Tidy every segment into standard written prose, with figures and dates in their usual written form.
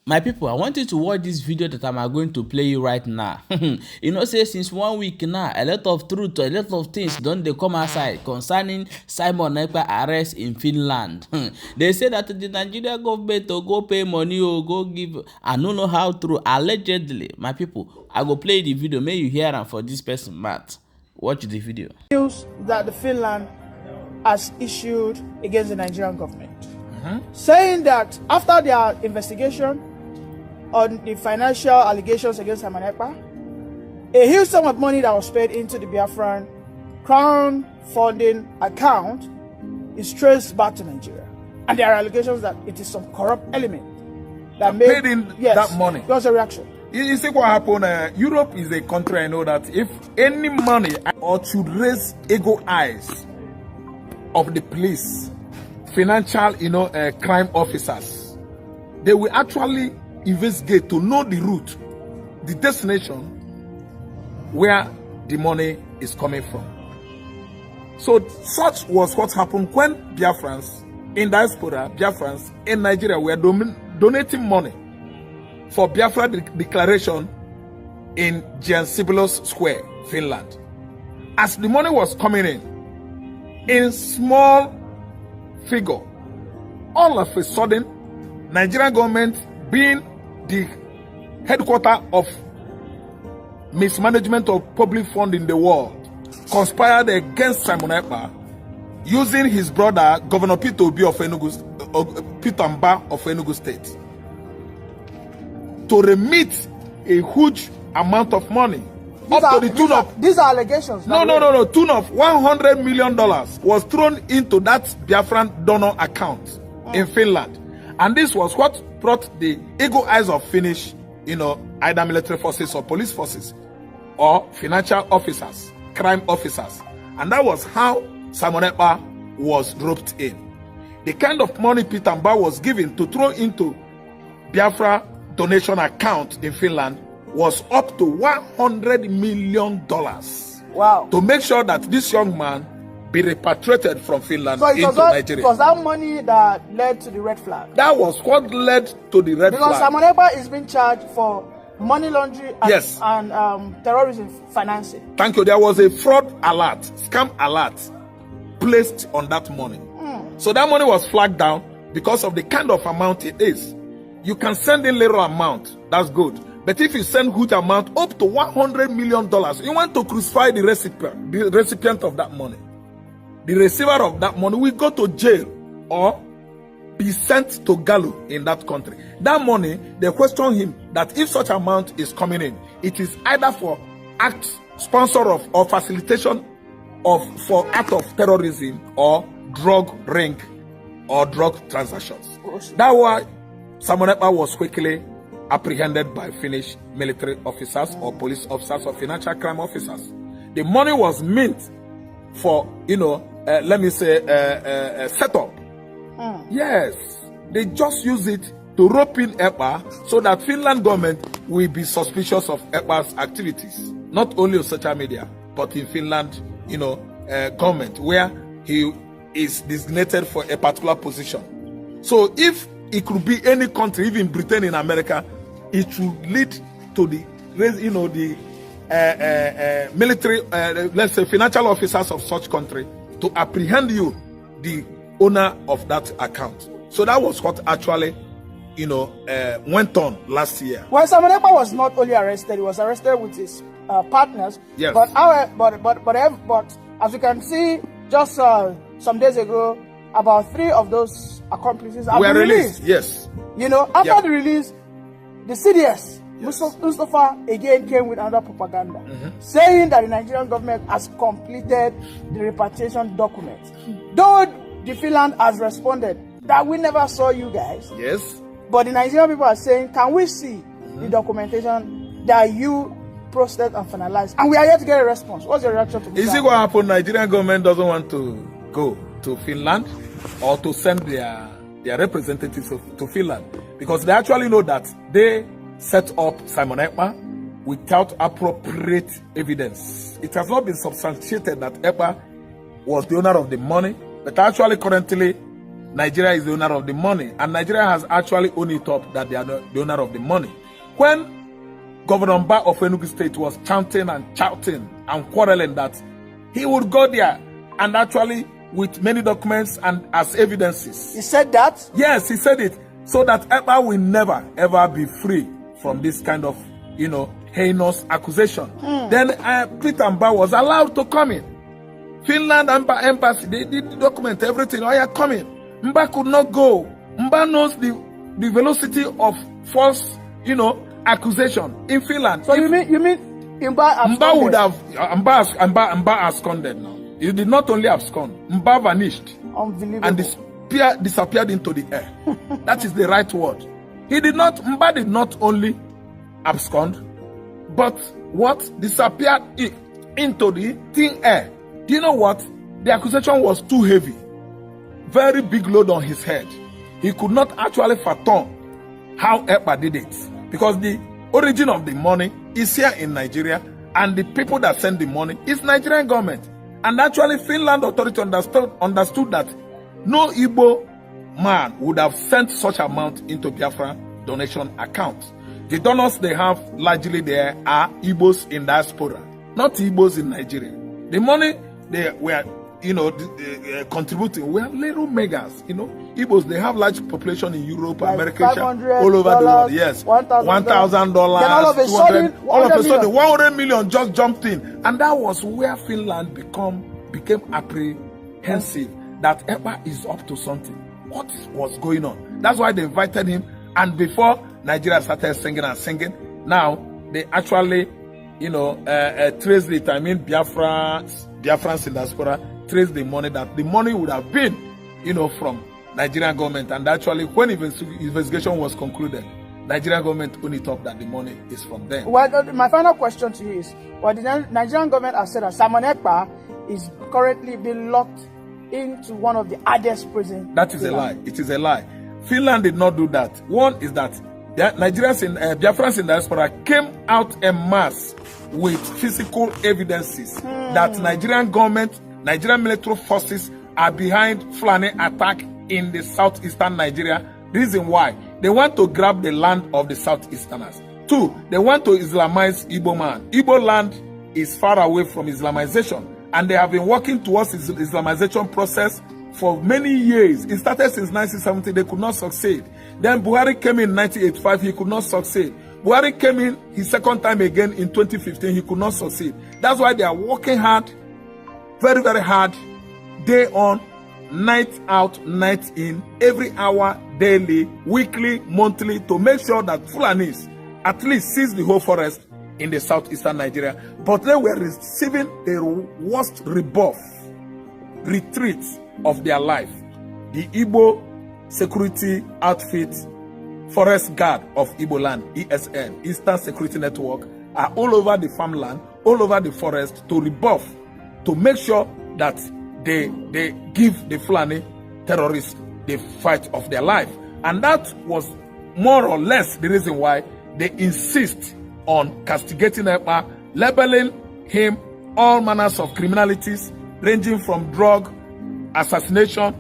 My people, I want you to watch this video that I'm going to play you right now. You know, say since 1 week now, a lot of truth, a lot of things don't they come outside concerning Simon Ekpa arrest in Finland. They say that the Nigerian government to go pay money or go give, I don't know how true, allegedly. My people, I go play the video. May you hear them for this person, Matt. Watch the video. News that the Finland has issued against the Nigerian government, saying that after their investigation on the financial allegations against Simon Ekpa, a huge sum of money that was paid into the Biafran crown funding account is traced back to Nigeria. And there are allegations that it is some corrupt element that paid in that money. What's the reaction? You see what happened? Europe is a country I know that if any money or to raise ego eyes of the police, financial, crime officers, they will actually investigate to know the route, the destination where the money is coming from. So such was what happened when Biafrans in diaspora, Biafrans in Nigeria were donating money for Biafra declaration in Giansibilos Square, Finland. As the money was coming in small figure, all of a sudden, Nigerian government, being the headquarters of mismanagement of public fund in the world, conspired against Simon Ekpa, using his brother, Governor Peter Mbah of Enugu State, to remit a huge amount of money. These are allegations. No. Tune of $100 million was thrown into that Biafran donor account in Finland. And this was what brought the eagle eyes of Finnish, either military forces or police forces or financial officers, crime officers. And that was how Simon Ekpa was roped in. The kind of money Peter Mbah was given to throw into Biafra donation account in Finland was up to $100 million. Wow. To make sure that this young man be repatriated from Finland into Nigeria. It was that money that led to the red flag. That was what led to the red flag. Because Simon Ekpa is being charged for money laundering and terrorism financing. Thank you. There was a fraud alert, scam alert placed on that money. So that money was flagged down because of the kind of amount it is. You can send in little amount, that's good. But if you send huge amount up to $100 million, you want to crucify the recipient of that money. The receiver of that money will go to jail or be sent to Galu in that country. That money, they question him that if such amount is coming in, it is either for act, sponsor of or facilitation for act of terrorism or drug ring or drug transactions. That's why Simon Ekpa was quickly apprehended by Finnish military officers or police officers or financial crime officers. The money was meant for, setup. Yes, they just use it to rope in Ekpa so that Finland government will be suspicious of Ekpa's activities, not only on social media, but in Finland, government, where he is designated for a particular position. So if it could be any country, even Britain in America, it should lead to the military, let's say financial officers of such country to apprehend you, the owner of that account. So that was what actually, went on last year. Well, Simon Ekpa was not only arrested; he was arrested with his partners. Yes. But as you can see, just some days ago, about 3 of those accomplices were released. Yes. After the release, the CDS, Mustafa again came with another propaganda, saying that the Nigerian government has completed the repatriation document. Though the Finland has responded that we never saw you guys. Yes. But the Nigerian people are saying, can we see the documentation that you processed and finalized? And we are yet to get a response. What's your reaction to this? You see what happened? Nigerian government doesn't want to go to Finland or to send their representatives to Finland, because they actually know that they set up Simon Ekpa without appropriate evidence. It has not been substantiated that Ekpa was the owner of the money, but actually currently Nigeria is the owner of the money, and Nigeria has actually owned it up that they are the owner of the money. When Governor Mbah of Enugu State was chanting and quarreling that he would go there and actually with many documents and as evidences. He said that? Yes, he said it. So that Ekpa will never ever be free from this kind of, heinous accusation. Then Peter Mbah was allowed to come in. Finland embassy, they did document everything. Oh, yeah, come in. Mbah could not go. Mbah knows the velocity of false, accusation in Finland. So you mean Mbah would have Mbah absconded now. He did not only abscond, Mbah vanished. Unbelievable. And disappeared into the air. That is the right word. Mbah did not only abscond, but disappeared into the thin air. Do you know what? The accusation was too heavy. Very big load on his head. He could not actually fathom how Ekpa did it. Because the origin of the money is here in Nigeria, and the people that send the money is Nigerian government. And actually Finland authority understood that no Igbo man would have sent such amount into Biafra donation account. The donors they have largely there are Igbos in diaspora, not Igbos in Nigeria. The money they were, contributing were little megas. Igbos, they have large population in Europe, like America, all over the world. Yes, $1,000. All of a sudden, 100 million just jumped in, and that was where Finland became apprehensive that Ekpa is up to something. What was going on? That's why they invited him. And before Nigeria started singing, now they actually, traced it. I mean, Biafrans in diaspora traced the money that the money would have been, from Nigerian government. And actually, when investigation was concluded, Nigerian government owned it up that the money is from them. Well, my final question to you is, the Nigerian government has said that Simon Ekpa is currently being locked into one of the hardest prisons. That is a lie. It is a lie. Finland did not do that. One is that Nigerians in Biafrans in diaspora came out en masse with physical evidences that Nigerian government, Nigerian military forces are behind Fulani attack in the southeastern Nigeria. Reason why? They want to grab the land of the southeasterners. Two, they want to Islamize Igbo man. Igbo land is far away from Islamization, and they have been working towards this Islamization process for many years. It started since 1970, they could not succeed. Then Buhari came in 1985, he could not succeed. Buhari came in his second time again in 2015, he could not succeed. That's why they are working hard, very, very hard, day on, night out, night in, every hour, daily, weekly, monthly, to make sure that Fulanis at least seize the whole forest in the southeastern Nigeria. But they were receiving the worst rebuff, retreat of their life. The Igbo security outfit, Forest Guard of Igbo land, ESN, Eastern Security Network, are all over the farmland, all over the forest to rebuff, to make sure that they give the Fulani terrorists the fight of their life. And that was more or less the reason why they insist on castigating Ekpa, labeling him all manners of criminalities, ranging from drug, assassination,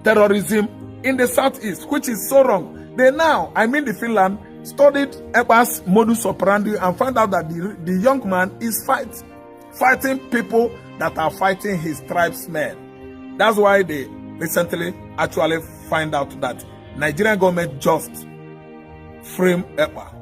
terrorism in the southeast, which is so wrong. They now, the Finland, studied Ekpa's modus operandi and found out that the young man is fighting people that are fighting his tribesmen. That's why they recently actually find out that Nigerian government just framed Ekpa,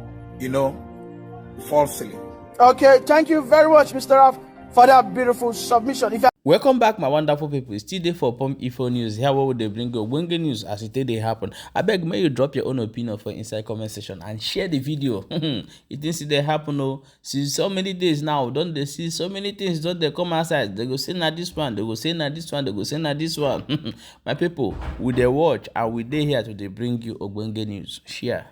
falsely. Okay, thank you very much, Mr. Raf, for that beautiful submission. Welcome back, my wonderful people. Still there for Bömb Info News. Here where they bring you Wenge news as it they happen. I beg, may you drop your own opinion for inside comment section and share the video. It didn't see they happen, no. Since so many days now, don't they see so many things? Don't they come outside? They go say na this one, they go say na this one, they go say na this one. My people, we they watch and we they here to they bring you Wenge news. Share.